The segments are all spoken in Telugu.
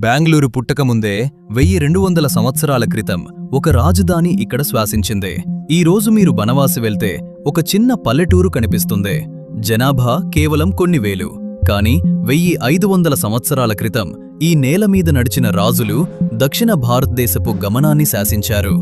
బెంగళూరు పుట్టకముందే 1200 సంవత్సరాల క్రితం ఒక రాజధాని ఇక్కడ శ్వాసించింది. ఈ రోజు మీరు బనవాసి వెళ్తే ఒక చిన్న పల్లెటూరు కనిపిస్తుంది. జనాభా కేవలం కొన్ని వేలు. కాని 1500 సంవత్సరాల క్రితం ఈ నేల మీద నడిచిన రాజులు దక్షిణ భారతదేశపు గమనాన్ని శాసించారు.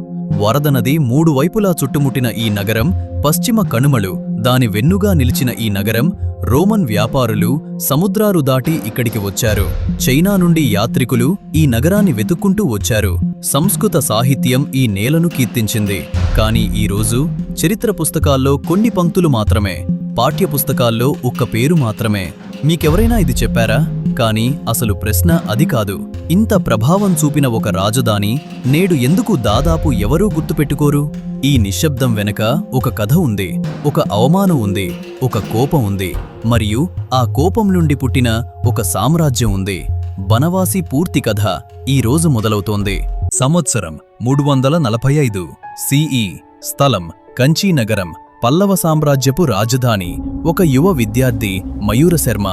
వరద నది 3 వైపులా చుట్టుముట్టిన ఈ నగరం, పశ్చిమ కనుమలు దాని వెన్నుగా నిలిచిన ఈ నగరం, రోమన్ వ్యాపారులు సముద్రాలు దాటి ఇక్కడికి వచ్చారు. చైనా నుండి యాత్రికులు ఈ నగరాన్ని వెతుక్కుంటూ వచ్చారు. సంస్కృత సాహిత్యం ఈ నేలను కీర్తించింది. కానీ ఈరోజు చరిత్ర పుస్తకాల్లో కొన్ని పంక్తులు మాత్రమే, పాఠ్య పుస్తకాల్లో ఒక్క పేరు మాత్రమే. మీకెవరైనా ఇది చెప్పారా? కానీ అసలు ప్రశ్న అది కాదు. ఇంత ప్రభావం చూపిన ఒక రాజధాని నేడు ఎందుకు దాదాపు ఎవరూ గుర్తుపెట్టుకోరు? ఈ నిశ్శబ్దం వెనక ఒక కథ ఉంది, ఒక అవమానం ఉంది, ఒక కోపం ఉంది, మరియు ఆ కోపం నుండి పుట్టిన ఒక సామ్రాజ్యం ఉంది. బనవాసి పూర్తి కథ ఈ రోజు మొదలవుతోంది. సంవత్సరం 345 CE. స్థలం కంచీనగరం, పల్లవ సామ్రాజ్యపు రాజధాని. ఒక యువ విద్యార్థి మయూర శర్మ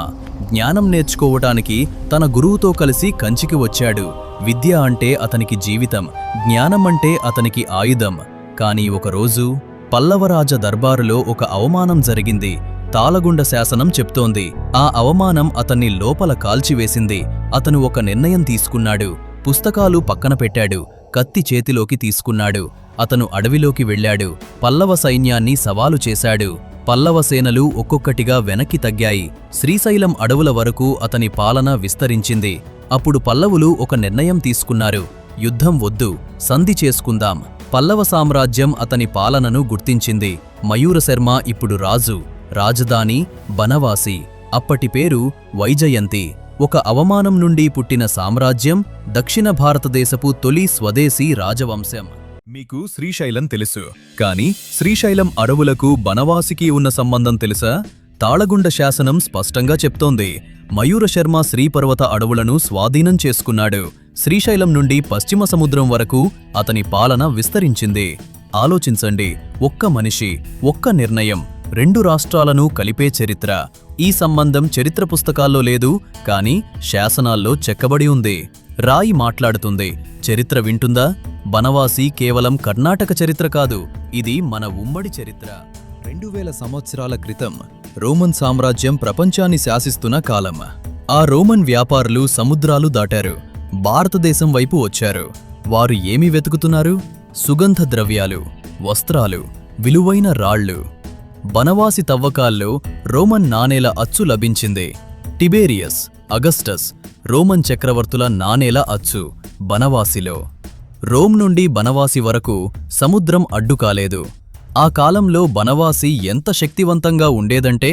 జ్ఞానం నేర్చుకోవటానికి తన గురువుతో కలిసి కంచికి వచ్చాడు. విద్య అంటే అతనికి జీవితం, జ్ఞానం అంటే అతనికి ఆయుధం. కానీ ఒకరోజు పల్లవరాజ దర్బారులో ఒక అవమానం జరిగింది. తాళగుండ శాసనం చెప్తోంది. ఆ అవమానం అతన్ని లోపల కాల్చివేసింది. అతను ఒక నిర్ణయం తీసుకున్నాడు. పుస్తకాలు పక్కన పెట్టాడు, కత్తి చేతిలోకి తీసుకున్నాడు. అతను అడవిలోకి వెళ్ళాడు. పల్లవ సైన్యాన్ని సవాలు చేశాడు. పల్లవ సేనలు ఒక్కొక్కటిగా వెనక్కి తగ్గాయి. శ్రీశైలం అడవుల వరకు అతని పాలన విస్తరించింది. అప్పుడు పల్లవులు ఒక నిర్ణయం తీసుకున్నారు. యుద్ధం వద్దు, సంధి చేసుకుందాం. పల్లవ సామ్రాజ్యం అతని పాలనను గుర్తించింది. మయూరశర్మ ఇప్పుడు రాజు. రాజధాని బనవాసి. అప్పటి పేరు వైజయంతి. ఒక అవమానం నుండి పుట్టిన సామ్రాజ్యం, దక్షిణ భారతదేశపు తొలి స్వదేశీ రాజవంశం. మీకు శ్రీశైలం తెలుసు, కాని శ్రీశైలం అడవులకు బనవాసికి ఉన్న సంబంధం తెలుసా? తాళగుండ శాసనం స్పష్టంగా చెప్తోంది. మయూరశర్మ శ్రీపర్వత అడవులను స్వాధీనం చేసుకున్నాడు. శ్రీశైలం నుండి పశ్చిమ సముద్రం వరకు అతని పాలన విస్తరించింది. ఆలోచించండి, ఒక్క మనిషి, ఒక్క నిర్ణయం 2 రాష్ట్రాలను కలిపే చరిత్ర. ఈ సంబంధం చరిత్ర పుస్తకాల్లో లేదు, కాని శాసనాల్లో చెక్కబడి ఉంది. రాయి మాట్లాడుతుంది, చరిత్ర వింటుందా? బనవాసి కేవలం కర్ణాటక చరిత్ర కాదు, ఇది మన ఉమ్మడి చరిత్ర. 2000 సంవత్సరాల క్రితం రోమన్ సామ్రాజ్యం ప్రపంచాన్ని శాసిస్తున్న కాలం. ఆ రోమన్ వ్యాపారులు సముద్రాలు దాటారు, భారతదేశం వైపు వచ్చారు. వారు ఏమి వెతుకుతున్నారు? సుగంధ ద్రవ్యాలు, వస్త్రాలు, విలువైన రాళ్లు. బనవాసి తవ్వకాల్లో రోమన్ నాణేల అచ్చు లభించింది. టిబేరియస్, అగస్టస్ రోమన్ చక్రవర్తుల నాణేల అచ్చు బనవాసిలో. రోమ్ నుండి బనవాసి వరకు సముద్రం అడ్డుకాలేదు. ఆ కాలంలో బనవాసి ఎంత శక్తివంతంగా ఉండేదంటే,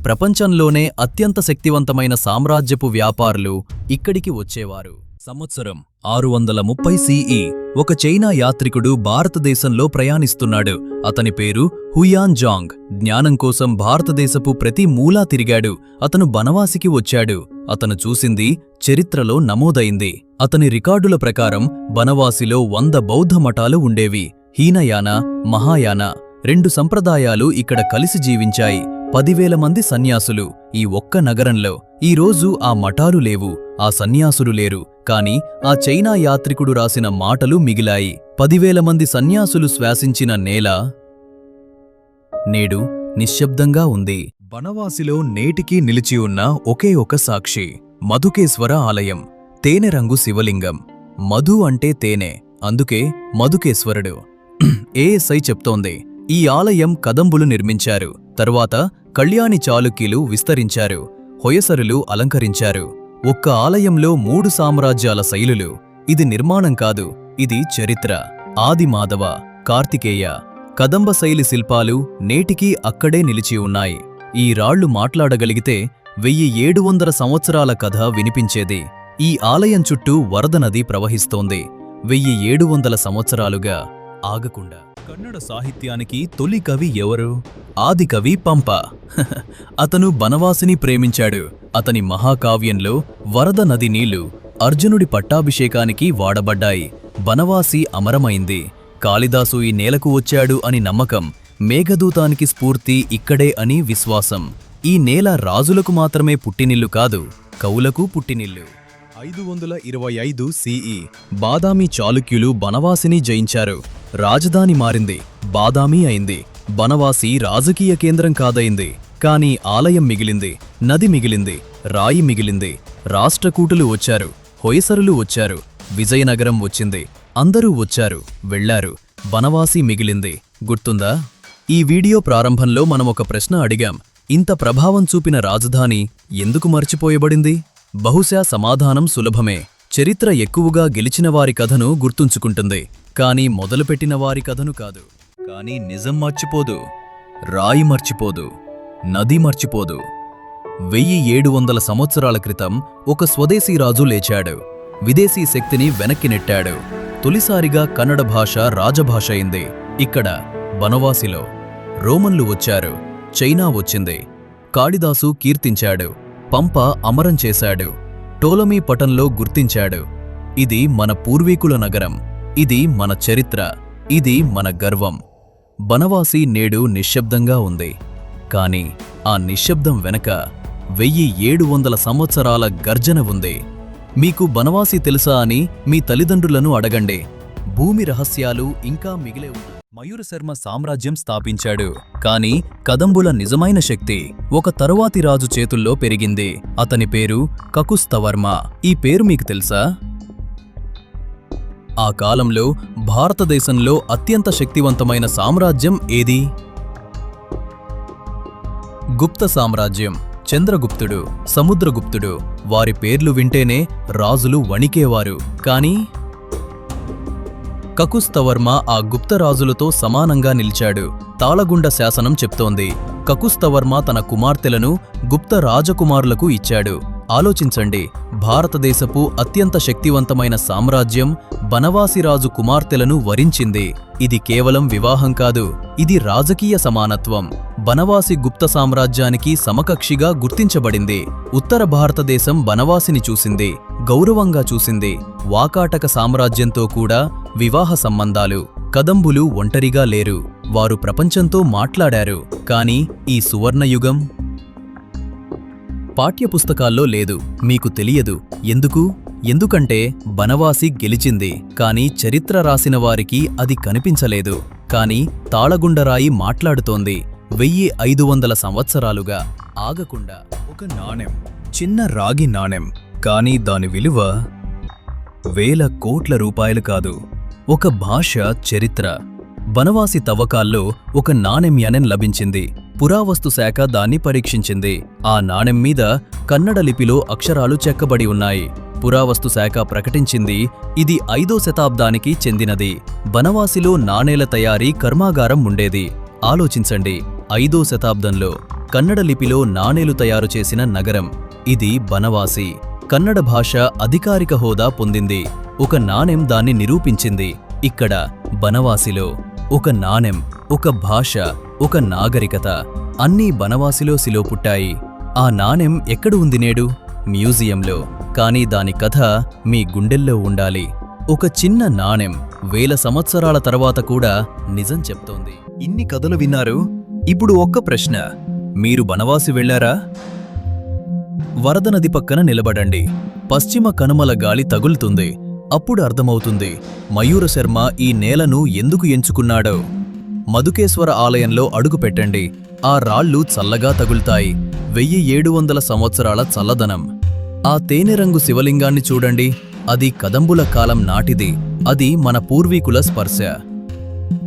ప్రపంచంలోనే అత్యంత శక్తివంతమైన సామ్రాజ్యపు వ్యాపారులు ఇక్కడికి వచ్చేవారు. సంవత్సరం 630 CE. ఒక చైనా యాత్రికుడు భారతదేశంలో ప్రయాణిస్తున్నాడు. అతని పేరు హుయాన్ జాంగ్. జ్ఞానం కోసం భారతదేశపు ప్రతి మూలా తిరిగాడు. అతను బనవాసికి వచ్చాడు. అతను చూసింది చరిత్రలో నమోదైంది. అతని రికార్డుల ప్రకారం బనవాసిలో 100 బౌద్ధ మఠాలు ఉండేవి. హీనయాన, మహాయాన 2 సంప్రదాయాలు ఇక్కడ కలిసి జీవించాయి. 10,000 మంది సన్యాసులు ఈ ఒక్క నగరంలో. ఈ రోజు ఆ మఠాలు లేవు, ఆ సన్యాసులు లేరు. కాని ఆ చైనా యాత్రికుడు రాసిన మాటలు మిగిలాయి. 10,000 మంది సన్యాసులు శ్వాసించిన నేల నేడు నిశ్శబ్దంగా ఉంది. బనవాసిలో నేటికీ నిలిచి ఉన్న ఒకే ఒక సాక్షి, మధుకేశ్వర ఆలయం. తేనె రంగు శివలింగం. మధు అంటే తేనె, అందుకే మధుకేశ్వరుడు. ఏఎస్ఐ చెప్తోంది. ఈ ఆలయం కదంబులు నిర్మించారు. తరువాత కళ్యాణి చాళుక్యులు విస్తరించారు, హొయసరులు అలంకరించారు. ఒక్క ఆలయంలో 3 సామ్రాజ్యాల శైలులు. ఇది నిర్మాణం కాదు, ఇది చరిత్ర. ఆది మాధవ, కార్తికేయ, కదంబ శైలి శిల్పాలు నేటికీ అక్కడే నిలిచి ఉన్నాయి. ఈ రాళ్లు మాట్లాడగలిగితే 1700 సంవత్సరాల కథ వినిపించేది. ఈ ఆలయం చుట్టూ వరద నది ప్రవహిస్తోంది, 1700 సంవత్సరాలుగా ఆగకుండా. కన్నడ సాహిత్యానికి తొలి కవి ఎవరు? ఆదికవి పంప. అతను బనవాసిని ప్రేమించాడు. అతని మహాకావ్యంలో వరద నది నీళ్లు అర్జునుడి పట్టాభిషేకానికి వాడబడ్డాయి. బనవాసి అమరమైంది. కాళిదాసు ఈ నేలకు వచ్చాడు అని నమ్మకం, మేఘదూతానికి స్ఫూర్తి ఇక్కడే అని విశ్వాసం. ఈ నేల రాజులకు మాత్రమే పుట్టినిల్లు కాదు, కవులకు పుట్టినిల్లు. 525 CE బాదామి చాళుక్యులు బనవాసిని జయించారు. రాజధాని మారింది, బాదామి అయింది. బనవాసి రాజకీయ కేంద్రం కాదయింది. కాని ఆలయం మిగిలింది, నది మిగిలింది, రాయి మిగిలింది. రాష్ట్రకూటులు వచ్చారు, హొయసరులు వచ్చారు, విజయనగరం వచ్చింది. అందరూ వచ్చారు, వెళ్లారు. బనవాసి మిగిలింది. గుర్తుందా? ఈ వీడియో ప్రారంభంలో మనమొక ప్రశ్న అడిగాం. ఇంత ప్రభావం చూపిన రాజధాని ఎందుకు మర్చిపోయబడింది? బహుశా సమాధానం సులభమే. చరిత్ర ఎక్కువగా గెలిచిన వారి కథను గుర్తుంచుకుంటుంది, కాని మొదలుపెట్టిన వారి కథను కాదు. కాని నిజం మర్చిపోదు, రాయి మర్చిపోదు, నది మర్చిపోదు. 1700 సంవత్సరాల క్రితం ఒక స్వదేశీ రాజు లేచాడు. విదేశీ శక్తిని వెనక్కి నెట్టాడు. తొలిసారిగా కన్నడ భాష రాజభాష అయింది. ఇక్కడ బనవాసిలో రోమన్లు వచ్చారు, చైనా వచ్చింది. కాళిదాసు కీర్తించాడు, పంప అమరం చేశాడు, టోలమీ పటంలో గుర్తించాడు. ఇది మన పూర్వీకుల నగరం, ఇది మన చరిత్ర, ఇది మన గర్వం. బనవాసి నేడు నిశ్శబ్దంగా ఉంది. కాని ఆ నిశ్శబ్దం వెనక 1700 సంవత్సరాల గర్జన ఉంది. మీకు బనవాసి తెలుసా అని మీ తల్లిదండ్రులను అడగండి. భూమి రహస్యాలు ఇంకా మిగిలే ఉన్నాయి. మయూరశర్మ సామ్రాజ్యం స్థాపించాడు. కాని కదంబుల నిజమైన శక్తి ఒక తరువాతి రాజు చేతుల్లో పెరిగింది. అతని పేరు కకుస్తవర్మ. ఈ పేరు మీకు తెలుసా? ఆ కాలంలో భారతదేశంలో అత్యంత శక్తివంతమైన సామ్రాజ్యం ఏది? గుప్త సామ్రాజ్యం. చంద్రగుప్తుడు, సముద్రగుప్తుడు, వారి పేర్లు వింటేనే రాజులు వణికేవారు. కాని కకుస్తవర్మ ఆ గుప్తరాజులతో సమానంగా నిలిచాడు. తాళగుండ శాసనం చెప్తోంది, కకుస్తవర్మ తన కుమార్తెలను గుప్త రాజకుమారులకు ఇచ్చాడు. ఆలోచించండి, భారతదేశపు అత్యంత శక్తివంతమైన సామ్రాజ్యం బనవాసిరాజు కుమార్తెలను వరించింది. ఇది కేవలం వివాహం కాదు, ఇది రాజకీయ సమానత్వం. బనవాసి గుప్త సామ్రాజ్యానికి సమకక్షిగా గుర్తించబడింది. ఉత్తర భారతదేశం బనవాసిని చూసింది, గౌరవంగా చూసింది. వాకాటక సామ్రాజ్యంతో కూడా వివాహ సంబంధాలు. కదంబులు ఒంటరిగా లేరు, వారు ప్రపంచంతో మాట్లాడారు. కాని ఈ సువర్ణయుగం పాఠ్యపుస్తకాల్లో లేదు. మీకు తెలియదు ఎందుకు? ఎందుకంటే బనవాసి గెలిచింది, కాని చరిత్ర రాసిన వారికి అది కనిపించలేదు. కాని తాళగుండరాయి మాట్లాడుతోంది. 1500 సంవత్సరాలుగా ఆగకుండా. ఒక నాణెం, చిన్న రాగి నాణెం, కాని దాని విలువ వేల కోట్ల రూపాయలు కాదు. ఒక భాష, చరిత్ర. బనవాసి తవ్వకాల్లో ఒక నాణెం యనెన్ లభించింది. పురావస్తు శాఖ దాన్ని పరీక్షించింది. ఆ నాణెం మీద కన్నడ లిపిలో అక్షరాలు చెక్కబడి ఉన్నాయి. పురావస్తు శాఖ ప్రకటించింది, ఇది 5వ శతాబ్దానికి చెందినది. బనవాసిలో నాణేల తయారీ కర్మాగారం ఉండేది. ఆలోచించండి, 5వ శతాబ్దంలో కన్నడ లిపిలో నాణేలు తయారు చేసిన నగరం. ఇది బనవాసి. కన్నడ భాష అధికారిక హోదా పొందింది. ఒక నాణెం దాన్ని నిరూపించింది. ఇక్కడ బనవాసిలో ఒక నాణెం, ఒక భాష, ఒక నాగరికత, అన్నీ బనవాసిలో పుట్టాయి. ఆ నాణెం ఎక్కడ ఉంది నేడు? మ్యూజియంలో. కాని దాని కథ మీ గుండెల్లో ఉండాలి. ఒక చిన్న నాణెం 1000 సంవత్సరాల తర్వాత కూడా నిజం చెప్తోంది. ఇన్ని కథలు విన్నారు. ఇప్పుడు ఒక్క ప్రశ్న, మీరు బనవాసి వెళ్లారా? వరద నది పక్కన నిలబడండి. పశ్చిమ కనుమల గాలి తగులుతుంది. అప్పుడు అర్థమవుతుంది మయూరశర్మ ఈ నేలను ఎందుకు ఎంచుకున్నాడో. మధుకేశ్వర ఆలయంలో అడుగు పెట్టండి. ఆ రాళ్ళు చల్లగా తగులుతాయి. 1700 సంవత్సరాల చల్లదనం. ఆ తేనెరంగు శివలింగాన్ని చూడండి, అది కదంబుల కాలం నాటిది. అది మన పూర్వీకుల స్పర్శ.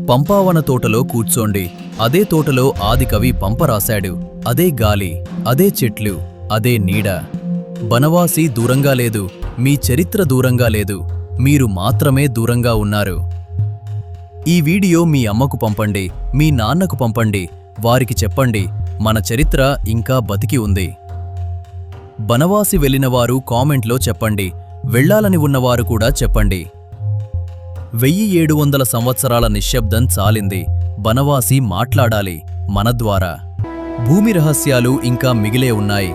పంపావన తోటలో కూర్చోండి. అదే తోటలో ఆదికవి పంప రాశాడు. అదే గాలి, అదే చెట్లు, అదే నీడ. బనవాసి దూరంగా లేదు, మీ చరిత్ర దూరంగా లేదు, మీరు మాత్రమే దూరంగా ఉన్నారు. ఈ వీడియో మీ అమ్మకు పంపండి, మీ నాన్నకు పంపండి. వారికి చెప్పండి, మన చరిత్ర ఇంకా బతికి ఉంది. బనవాసి వెళ్ళినవారు కామెంట్లో చెప్పండి, వెళ్లాలని ఉన్నవారు కూడా చెప్పండి. 1700 సంవత్సరాల నిశ్శబ్దం చాలింది. బనవాసి మాట్లాడాలి మన ద్వారా. భూమి రహస్యాలు ఇంకా మిగిలే ఉన్నాయి.